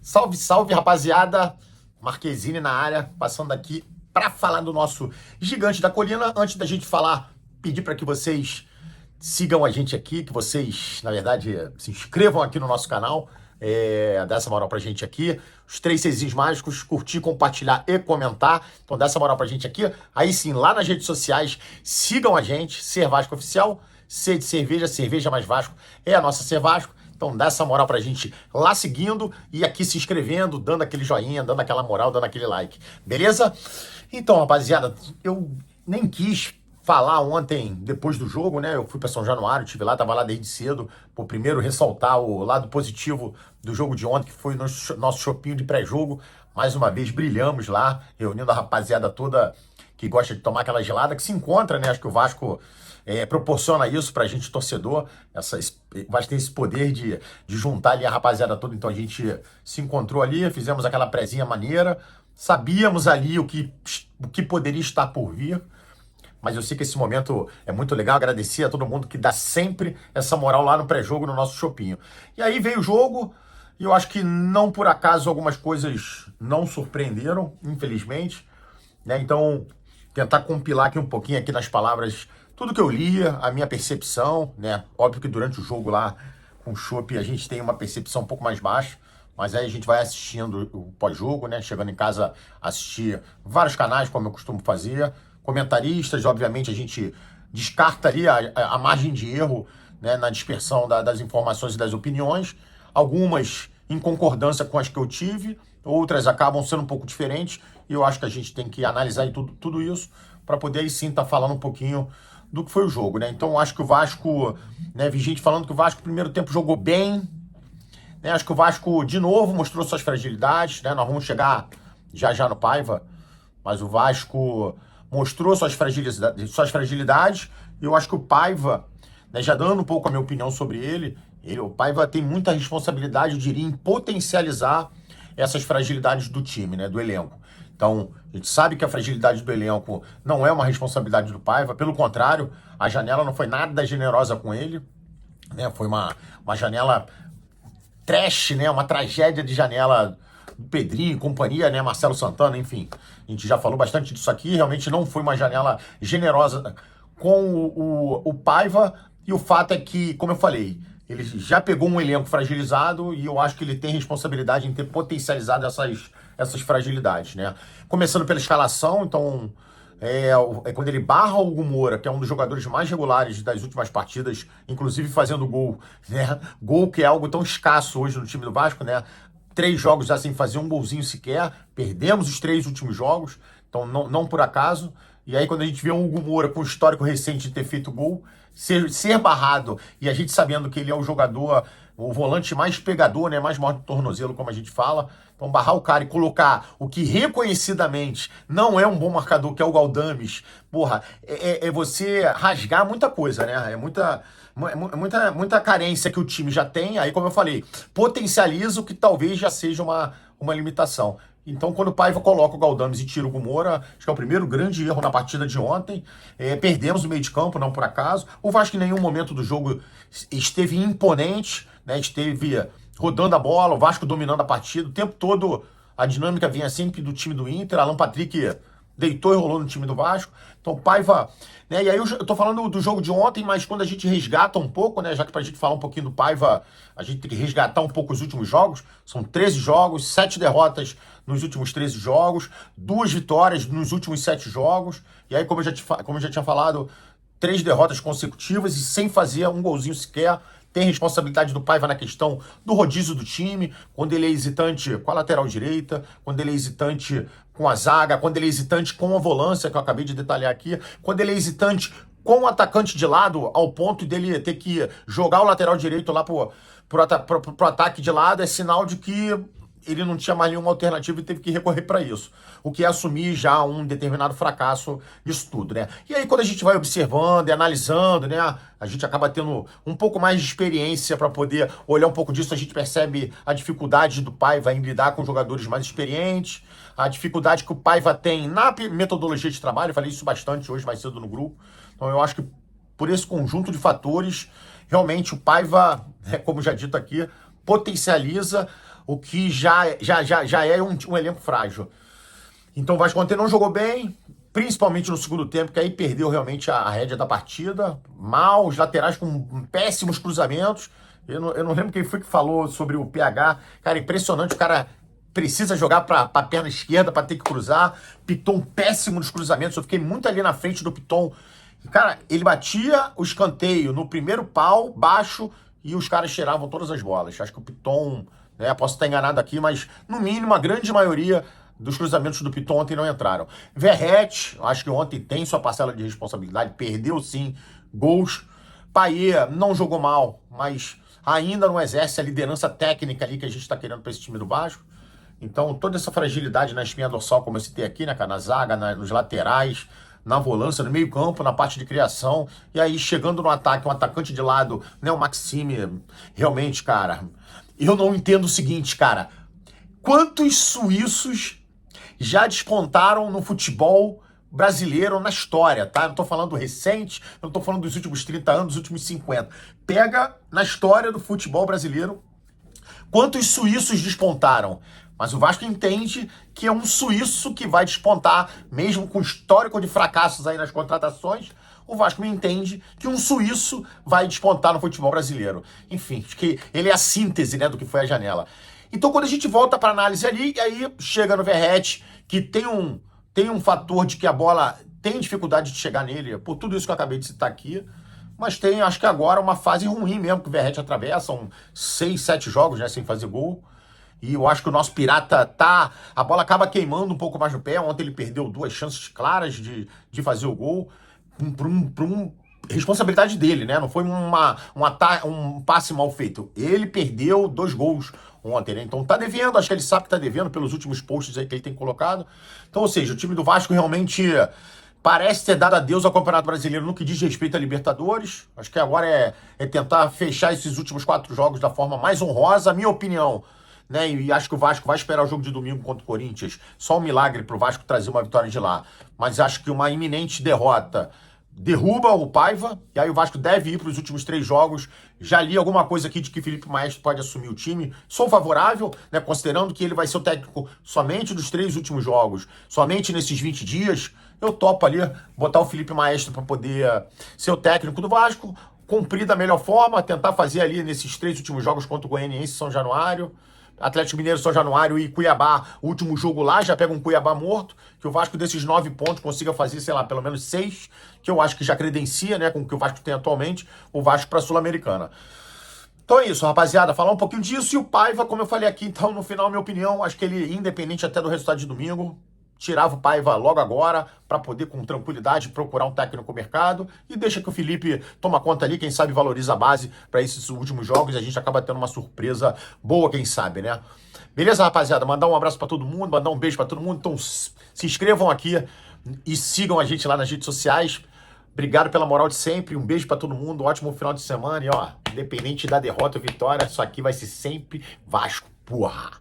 Salve, salve, rapaziada. Marquezine na área, passando aqui para falar do nosso Gigante da Colina. Antes da gente falar, pedir para que vocês sigam a gente aqui, que vocês, na verdade, se inscrevam aqui no nosso canal, dá essa moral pra gente aqui. Os 3 Czinhos mágicos, curtir, compartilhar e comentar. Então dá essa moral pra gente aqui. Aí sim, lá nas redes sociais, sigam a gente, Ser Vasco Oficial, C de cerveja, cerveja mais Vasco é a nossa Ser Vasco. Então dá essa moral pra gente lá seguindo e aqui se inscrevendo, dando aquele joinha, dando aquela moral, dando aquele like. Beleza? Então, rapaziada, eu nem quis falar ontem, depois do jogo, né? Eu fui para São Januário, estive lá, tava lá desde cedo. Por primeiro ressaltar o lado positivo do jogo de ontem, que foi o nosso chopinho de pré-jogo. Mais uma vez brilhamos lá, reunindo a rapaziada toda que gosta de tomar aquela gelada, que se encontra, né? Acho que o Vasco proporciona isso pra gente, torcedor. O Vasco tem esse poder de juntar ali a rapaziada toda. Então a gente se encontrou ali, fizemos aquela prezinha maneira. Sabíamos ali o que poderia estar por vir. Mas eu sei que esse momento é muito legal. Agradecer a todo mundo que dá sempre essa moral lá no pré-jogo, no nosso chopinho. E aí veio o jogo, e eu acho que não por acaso algumas coisas não surpreenderam, infelizmente, né? Então, tentar compilar aqui um pouquinho aqui nas palavras tudo que eu lia, a minha percepção, né? Óbvio que durante o jogo lá com o chopp a gente tem uma percepção um pouco mais baixa, mas aí a gente vai assistindo o pós-jogo, né? Chegando em casa, assistir vários canais, como eu costumo fazer, comentaristas, obviamente a gente descarta ali a margem de erro, né, na dispersão das informações e das opiniões, algumas em concordância com as que eu tive, outras acabam sendo um pouco diferentes, e eu acho que a gente tem que analisar tudo isso para poder aí sim estar falando um pouquinho do que foi o jogo, né? Então eu acho que o Vasco, né, vi gente falando que o Vasco no primeiro tempo jogou bem, né? Acho que o Vasco de novo mostrou suas fragilidades, né? Nós vamos chegar já no Paiva, mas o Vasco mostrou suas fragilidades, e eu acho que o Paiva, né, já dando um pouco a minha opinião sobre o Paiva tem muita responsabilidade, eu diria, em potencializar essas fragilidades do time, né, do elenco. Então, a gente sabe que a fragilidade do elenco não é uma responsabilidade do Paiva, pelo contrário, a janela não foi nada generosa com ele, né, foi uma janela trash, né, uma tragédia de janela do Pedrinho, companhia, né, Marcelo Santana, enfim. A gente já falou bastante disso aqui, realmente não foi uma janela generosa com o Paiva, e o fato é que, como eu falei, ele já pegou um elenco fragilizado e eu acho que ele tem responsabilidade em ter potencializado essas fragilidades, né? Começando pela escalação, então, quando ele barra o Hugo Moura, que é um dos jogadores mais regulares das últimas partidas, inclusive fazendo gol, né? Gol que é algo tão escasso hoje no time do Vasco, né? 3 jogos já sem fazer um golzinho sequer, perdemos os 3 últimos jogos, então não por acaso. E aí quando a gente vê um Hugo Moura com histórico recente de ter feito gol, ser barrado, e a gente sabendo que ele é o jogador, o volante mais pegador, né, mais morto do tornozelo, como a gente fala, então barrar o cara e colocar o que reconhecidamente não é um bom marcador, que é o Galdames, porra, é você rasgar muita coisa, né, muita carência que o time já tem. Aí, como eu falei, potencializa o que talvez já seja uma limitação. Então, quando o Paiva coloca o Galdames e tira o Hugo Moura, acho que é o primeiro grande erro na partida de ontem. Perdemos o meio de campo, não por acaso. O Vasco em nenhum momento do jogo esteve imponente, né? Esteve rodando a bola, o Vasco dominando a partida. O tempo todo a dinâmica vinha sempre do time do Inter. Alan Patrick deitou e rolou no time do Vasco. Então, Paiva, né? E aí eu tô falando do jogo de ontem, mas quando a gente resgata um pouco, né? Já que pra gente falar um pouquinho do Paiva, a gente tem que resgatar um pouco os últimos jogos. São 13 jogos, 7 derrotas nos últimos 13 jogos, 2 vitórias nos últimos 7 jogos. E aí, como eu já tinha falado, 3 derrotas consecutivas e sem fazer um golzinho sequer. Tem responsabilidade do Paiva na questão do rodízio do time, quando ele é hesitante com a lateral direita, quando ele é hesitante com a zaga, quando ele é hesitante com a volância, que eu acabei de detalhar aqui, quando ele é hesitante com o atacante de lado, ao ponto dele ter que jogar o lateral direito lá pro ataque de lado, é sinal de que ele não tinha mais nenhuma alternativa e teve que recorrer para isso. O que é assumir já um determinado fracasso disso tudo, né? E aí quando a gente vai observando e analisando, né? A gente acaba tendo um pouco mais de experiência para poder olhar um pouco disso. A gente percebe a dificuldade do Paiva em lidar com jogadores mais experientes, a dificuldade que o Paiva tem na metodologia de trabalho. Eu falei isso bastante hoje, mais cedo no grupo. Então eu acho que por esse conjunto de fatores. Realmente o Paiva, como já dito aqui, potencializa o que já é um elenco frágil. Então o Vasco ontem não jogou bem, principalmente no segundo tempo, que aí perdeu realmente a rédea da partida. Mal, os laterais com péssimos cruzamentos. Eu não lembro quem foi que falou sobre o PH. Cara, impressionante, o cara precisa jogar para a perna esquerda para ter que cruzar. Piton péssimo nos cruzamentos, eu fiquei muito ali na frente do Piton. Cara, ele batia o escanteio no primeiro pau, baixo, e os caras tiravam todas as bolas. Acho que o Piton, né, posso estar enganado aqui, mas no mínimo a grande maioria dos cruzamentos do Piton ontem não entraram. Verratti, acho que ontem tem sua parcela de responsabilidade, perdeu sim gols. Payet não jogou mal, mas ainda não exerce a liderança técnica ali que a gente está querendo para esse time do Vasco. Então, toda essa fragilidade na espinha dorsal, como eu citei aqui, né, cara, na zaga, nos laterais, na volância, no meio-campo, na parte de criação, e aí chegando no ataque, um atacante de lado, né, o Maxime, realmente, cara, eu não entendo o seguinte, cara, quantos suíços já despontaram no futebol brasileiro na história, tá? Eu não tô falando recente, eu não tô falando dos últimos 30 anos, dos últimos 50. Pega na história do futebol brasileiro quantos suíços despontaram. Mas o Vasco entende que é um suíço que vai despontar, mesmo com histórico de fracassos aí nas contratações. O Vasco entende que um suíço vai despontar no futebol brasileiro. Enfim, acho que ele é a síntese, né, do que foi a janela. Então, quando a gente volta para análise ali, aí chega no Verratti, que tem um fator de que a bola tem dificuldade de chegar nele, por tudo isso que eu acabei de citar aqui, mas tem, acho que agora, uma fase ruim mesmo que o Verratti atravessa, são 6, 7 jogos, né, sem fazer gol. E eu acho que o nosso Pirata a bola acaba queimando um pouco mais no pé. Ontem ele perdeu 2 chances claras de fazer o gol, responsabilidade dele, né? Não foi um passe mal feito. Ele perdeu 2 gols ontem, né? Então tá devendo, acho que ele sabe que tá devendo pelos últimos posts aí que ele tem colocado. Então, ou seja, o time do Vasco realmente parece ter dado adeus ao Campeonato Brasileiro no que diz respeito a Libertadores. Acho que agora é tentar fechar esses últimos 4 jogos da forma mais honrosa, a minha opinião. Né, e acho que o Vasco vai esperar o jogo de domingo contra o Corinthians. Só um milagre para o Vasco trazer uma vitória de lá. Mas acho que uma iminente derrota derruba o Paiva, e aí o Vasco deve ir para os últimos 3 jogos. Já li alguma coisa aqui de que Felipe Maestro pode assumir o time. Sou favorável, né, considerando que ele vai ser o técnico somente dos 3 últimos jogos, somente nesses 20 dias. Eu topo ali botar o Felipe Maestro para poder ser o técnico do Vasco, cumprir da melhor forma, tentar fazer ali nesses 3 últimos jogos contra o Goianiense e São Januário. Atlético Mineiro, São Januário e Cuiabá, o último jogo lá, já pega um Cuiabá morto, que o Vasco desses 9 pontos consiga fazer, sei lá, pelo menos 6, que eu acho que já credencia, né, com o que o Vasco tem atualmente, o Vasco para a Sul-Americana. Então é isso, rapaziada, falar um pouquinho disso, e o Paiva, como eu falei aqui, então, no final, minha opinião, acho que ele, independente até do resultado de domingo, tirava o Paiva logo agora, para poder, com tranquilidade, procurar um técnico no mercado, e deixa que o Felipe toma conta ali, quem sabe valoriza a base para esses últimos jogos, e a gente acaba tendo uma surpresa boa, quem sabe, né? Beleza, rapaziada? Mandar um abraço para todo mundo, mandar um beijo para todo mundo, então se inscrevam aqui e sigam a gente lá nas redes sociais. Obrigado pela moral de sempre, um beijo para todo mundo, um ótimo final de semana, e ó, independente da derrota ou vitória, isso aqui vai ser sempre Vasco, porra!